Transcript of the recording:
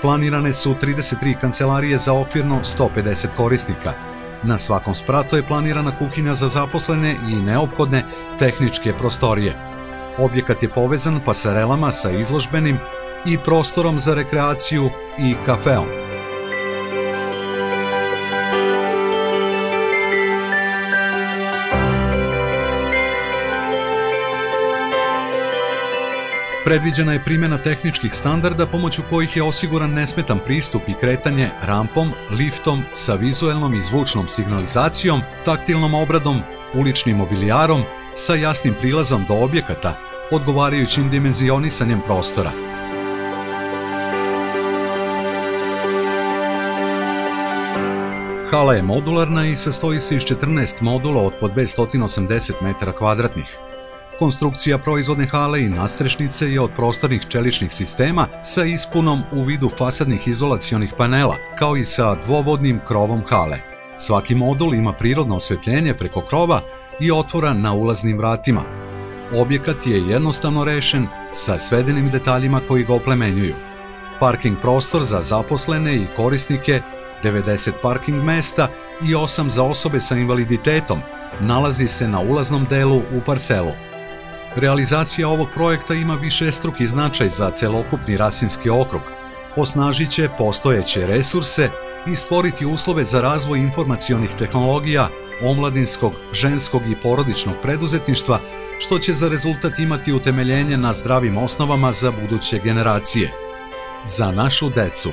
Planirane su 33 kancelarije za okvirno 150 korisnika. Na svakom spratu je planirana kuhinja za zaposlene i neophodne tehničke prostorije. Objekat je povezan pasarelama sa izložbenim i prostorom za rekreaciju i kafeom. Predviđena je primjena tehničkih standarda pomoću kojih je osiguran nesmetan pristup i kretanje rampom, liftom sa vizuelnom i zvučnom signalizacijom, taktilnom obradom, uličnim mobilijarom sa jasnim prilazom do objekata, odgovarajućim dimenzionisanjem prostora. Hala je modularna i sastoji se iz 14 modula od po 280 metara kvadratnih. Konstrukcija proizvodne hale i nadstrešnice je od prostornih čeličnih sistema sa ispunom u vidu fasadnih izolacionih panela, kao i sa dvovodnim krovom hale. Svaki modul ima prirodno osvetljenje preko krova i otvora na ulaznim vratima. Objekat je jednostavno rešen sa svedenim detaljima koji ga oplemenjuju. Parking prostor za zaposlene i korisnike, 90 parking mesta i 8 za osobe sa invaliditetom, nalazi se na ulaznom delu u parcelu. Realizacija ovog projekta ima višestruki značaj za celokupni Rasinski okrug. Osnažit će postojeće resurse i stvoriti uslove za razvoj informacionih tehnologija, omladinskog, ženskog i porodičnog preduzetništva, što će za rezultat imati utemeljenje na zdravim osnovama za buduće generacije. Za našu decu.